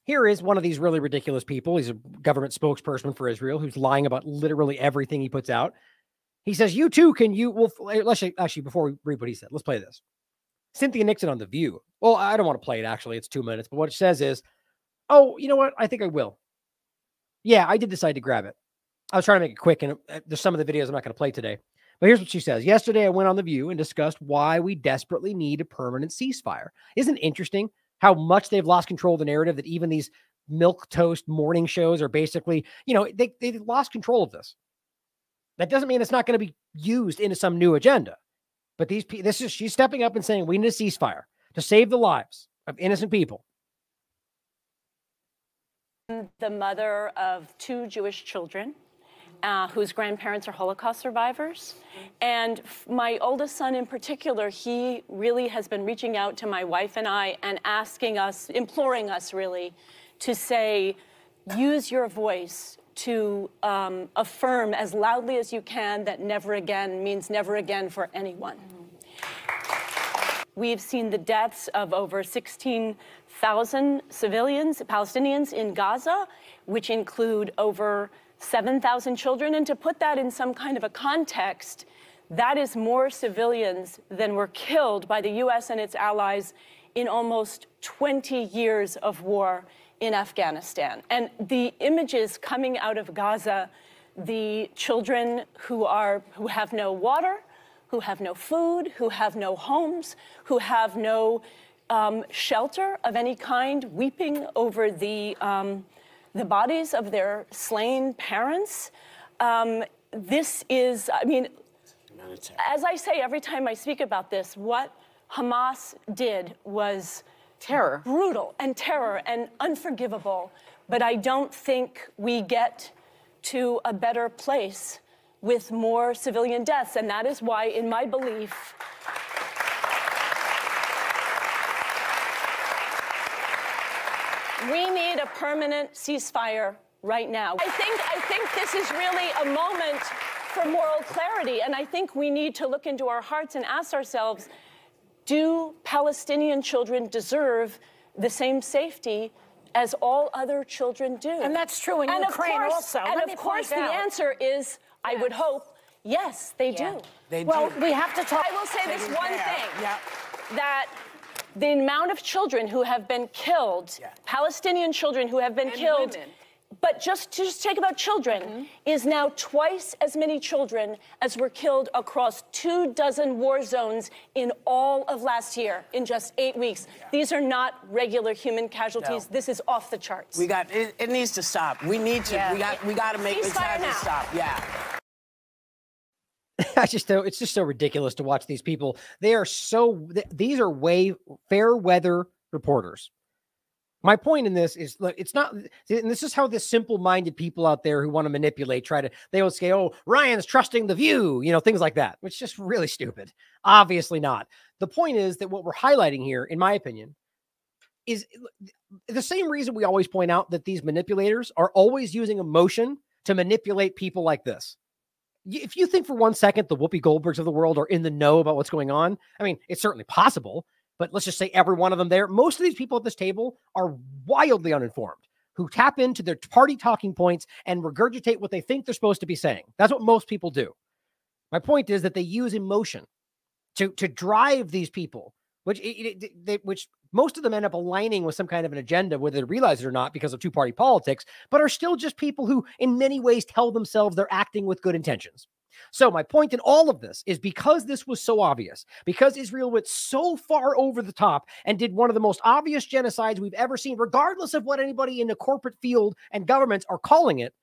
Here is one of these really ridiculous people. He's a government spokesperson for Israel who's lying about literally everything he puts out. He says, you too, let's actually, before we read what he said, let's play this. Cynthia Nixon on The View. Well, I don't want to play it, actually. It's 2 minutes. But what it says is, oh, you know what? I think I will. Yeah, I did decide to grab it. I was trying to make it quick, and there's some of the videos I'm not going to play today. But here's what she says. Yesterday, I went on The View and discussed why we desperately need a permanent ceasefire. Isn't it interesting how much they've lost control of the narrative, that even these milquetoast morning shows are basically, they lost control of this. That doesn't mean it's not going to be used into some new agenda. But she's stepping up and saying we need a ceasefire to save the lives of innocent people. The mother of 2 Jewish children whose grandparents are Holocaust survivors. And my oldest son in particular, he really has been reaching out to my wife and I and asking us, imploring us really, to say, use your voice to affirm as loudly as you can that never again means never again for anyone. We've seen the deaths of over 16,000 civilians, Palestinians in Gaza, which include over 7,000 children. And to put that in some kind of a context, that is more civilians than were killed by the U.S. and its allies in almost 20 years of war in Afghanistan. And the images coming out of Gaza, the children who have no water, who have no food, who have no homes, who have no shelter of any kind, weeping over the bodies of their slain parents. This is, I mean, as I say every time I speak about this, what Hamas did was terror, brutal and terror and unforgivable. But I don't think we get to a better place with more civilian deaths. And that is why, in my belief, we need a permanent ceasefire right now. I think this is really a moment for moral clarity. And I think we need to look into our hearts and ask ourselves, do Palestinian children deserve the same safety as all other children do? And that's true in Ukraine also. And of course, the answer is, I would hope, yes, they do. They do. Well, we have to talk. I will say this one thing, that the amount of children who have been killed, Palestinian children who have been killed, women. But just to take about children, is now twice as many children as were killed across 24 war zones in all of last year, in just 8 weeks. These are not regular human casualties. No. This is off the charts. It needs to stop. We need to, we got to make this happen stop. Yeah. It's just so ridiculous to watch these people. These are way fair weather reporters. My point in this is, look, it's not, and this is how the simple-minded people out there who want to manipulate, they will say, oh, Ryan's trusting The View, things like that, which is just really stupid. Obviously not. The point is that what we're highlighting here, in my opinion, is the same reason we always point out that these manipulators are always using emotion to manipulate people like this. If you think for 1 second the Whoopi Goldbergs of the world are in the know about what's going on, I mean, it's certainly possible. But let's just say every one of them there, most of these people at this table are wildly uninformed, who tap into their party talking points and regurgitate what they think they're supposed to be saying. That's what most people do. My point is that they use emotion to drive these people, which most of them end up aligning with some kind of an agenda, whether they realize it or not, because of two-party politics, but are still just people who in many ways tell themselves they're acting with good intentions. So my point in all of this is, because this was so obvious, because Israel went so far over the top and did one of the most obvious genocides we've ever seen, regardless of what anybody in the corporate field and governments are calling it,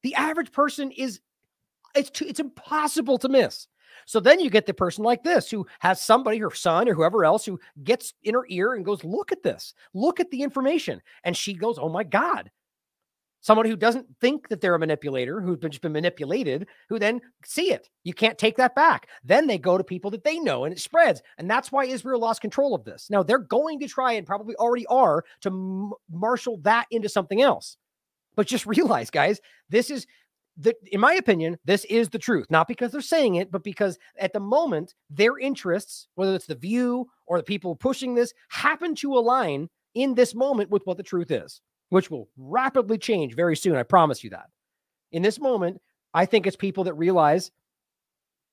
the average person it's impossible to miss. So then you get the person like this, who has somebody, her son or whoever else, who gets in her ear and goes, look at this, look at the information. And she goes, oh my God. Someone who doesn't think that they're a manipulator, who's just been manipulated, who then see it. You can't take that back. Then they go to people that they know, and it spreads. And that's why Israel lost control of this. Now, they're going to try, and probably already are, to marshal that into something else. But just realize, guys, in my opinion, this is the truth. Not because they're saying it, but because at the moment, their interests, whether it's The View or the people pushing this, happen to align in this moment with what the truth is. which will rapidly change very soon. I promise you that. In this moment, I think it's people that realize,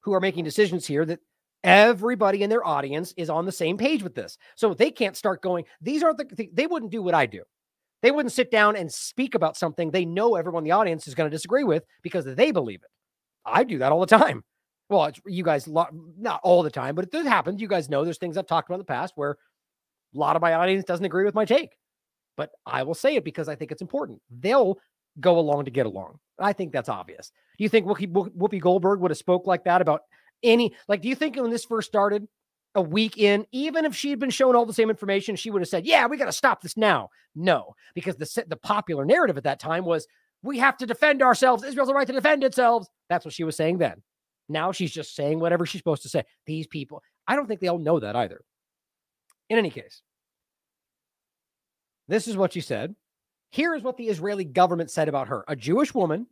who are making decisions here, that everybody in their audience is on the same page with this. So they can't start going, these aren't they wouldn't do what I do. They wouldn't sit down and speak about something they know everyone in the audience is going to disagree with because they believe it. I do that all the time. Well, it's, you guys, not all the time, but it does happen. You guys know there's things I've talked about in the past where a lot of my audience doesn't agree with my take. But I will say it because I think it's important. They'll go along to get along. I think that's obvious. Do you think Whoopi Goldberg would have spoke like that about any, like, do you think when this first started a week in, even if she had been shown all the same information, she would have said, yeah, we got to stop this now? No, because the popular narrative at that time was, we have to defend ourselves. Israel's a right to defend itself. That's what she was saying then. Now she's just saying whatever she's supposed to say. These people, I don't think they all know that either. In any case, this is what she said. Here is what the Israeli government said about her. A Jewish woman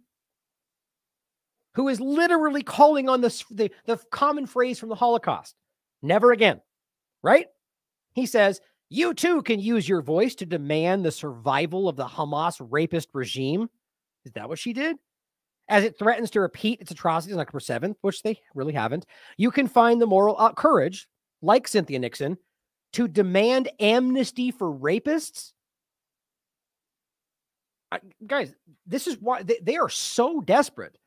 who is literally calling on the common phrase from the Holocaust. Never again, right? He says, you too can use your voice to demand the survival of the Hamas rapist regime. Is that what she did? As it threatens to repeat its atrocities on October 7th, which they really haven't, you can find the moral courage, like Cynthia Nixon, to demand amnesty for rapists. Guys, this is why they are so desperate.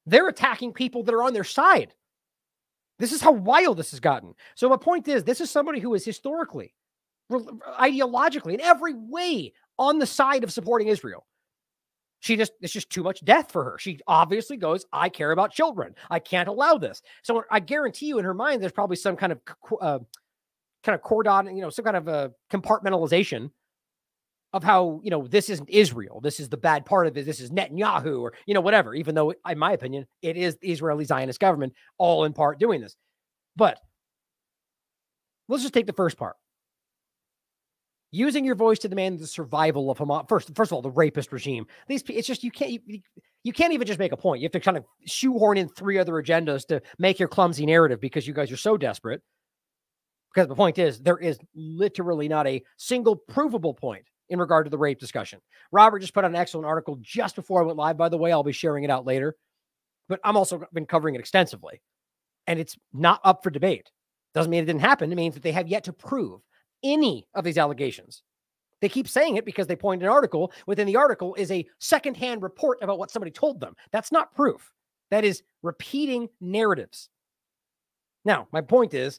They're attacking people that are on their side. This is how wild this has gotten. So my point is, this is somebody who is historically, ideologically, in every way on the side of supporting Israel. It's just too much death for her. She obviously goes, I care about children. I can't allow this. So I guarantee you in her mind, there's probably some kind of cordon, some kind of a compartmentalization of how, this isn't Israel. This is the bad part of it. This is Netanyahu or, whatever, even though, in my opinion, it is the Israeli Zionist government all in part doing this. But let's just take the first part. Using your voice to demand the survival of Hamas. First of all, the rapist regime. It's just, you can't even just make a point. You have to kind of shoehorn in 3 other agendas to make your clumsy narrative because you guys are so desperate. Because the point is, there is literally not a single provable point in regard to the rape discussion. Robert just put out an excellent article just before I went live, by the way. I'll be sharing it out later. But I'm also been covering it extensively. And it's not up for debate. Doesn't mean it didn't happen. It means that they have yet to prove any of these allegations. They keep saying it because they point an article. Within the article is a secondhand report about what somebody told them. That's not proof. That is repeating narratives. Now, my point is,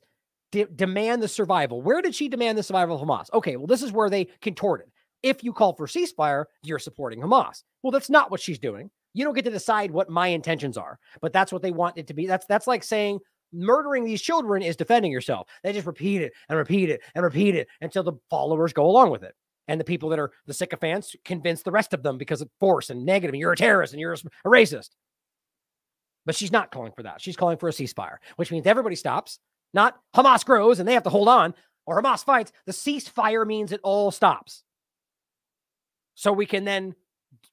demand the survival. Where did she demand the survival of Hamas? Okay, well, this is where they contorted. If you call for ceasefire, you're supporting Hamas. Well, that's not what she's doing. You don't get to decide what my intentions are, but that's what they want it to be. That's like saying murdering these children is defending yourself. They just repeat it and repeat it and repeat it until the followers go along with it. And the people that are the sycophants convince the rest of them because of force and negative, and you're a terrorist and you're a racist. But she's not calling for that. She's calling for a ceasefire, which means everybody stops. Not Hamas grows and they have to hold on, or Hamas fights. The ceasefire means it all stops. So we can then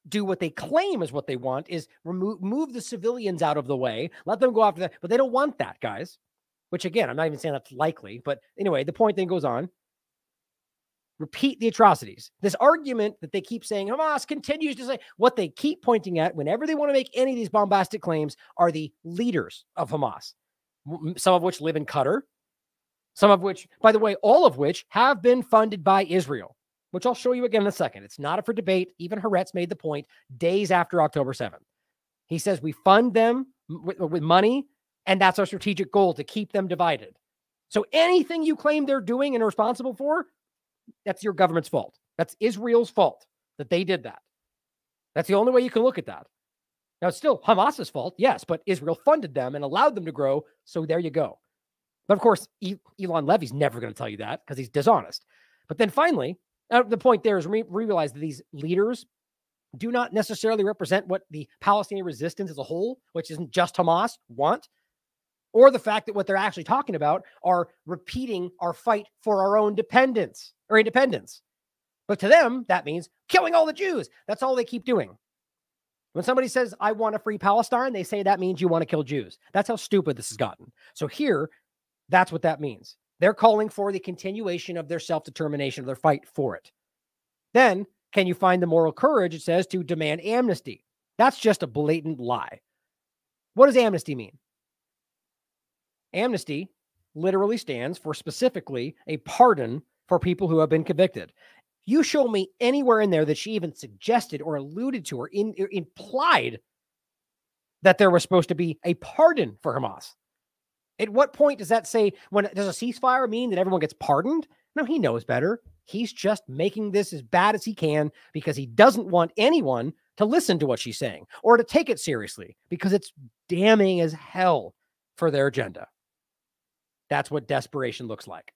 do what they claim is what they want, is move the civilians out of the way, let them go after that. But they don't want that, guys, which again, I'm not even saying that's likely. But anyway, the point then goes on. Repeat the atrocities. This argument that they keep saying Hamas continues to say, what they keep pointing at whenever they want to make any of these bombastic claims are the leaders of Hamas, some of which live in Qatar, some of which, by the way, all of which have been funded by Israel, which I'll show you again in a second. It's not up for debate. Even Haaretz made the point days after October 7th. He says we fund them with money, and that's our strategic goal, to keep them divided. So anything you claim they're doing and are responsible for, that's your government's fault. That's Israel's fault that they did that. That's the only way you can look at that. Now, it's still Hamas's fault, yes, but Israel funded them and allowed them to grow, so there you go. But of course, Elon Levy's never going to tell you that because he's dishonest. But then finally, the point there is we realize that these leaders do not necessarily represent what the Palestinian resistance as a whole, which isn't just Hamas, want, or the fact that what they're actually talking about are repeating our fight for our own independence. But to them, that means killing all the Jews. That's all they keep doing. When somebody says, I want to free Palestine, they say that means you want to kill Jews. That's how stupid this has gotten. So here, that's what that means. They're calling for the continuation of their self-determination, of their fight for it. Then can you find the moral courage, it says, to demand amnesty? That's just a blatant lie. What does amnesty mean? Amnesty literally stands for specifically a pardon for people who have been convicted. You show me anywhere in there that she even suggested or alluded to or implied that there was supposed to be a pardon for Hamas. At what point does that say, does a ceasefire mean that everyone gets pardoned? No, he knows better. He's just making this as bad as he can because he doesn't want anyone to listen to what she's saying or to take it seriously because it's damning as hell for their agenda. That's what desperation looks like.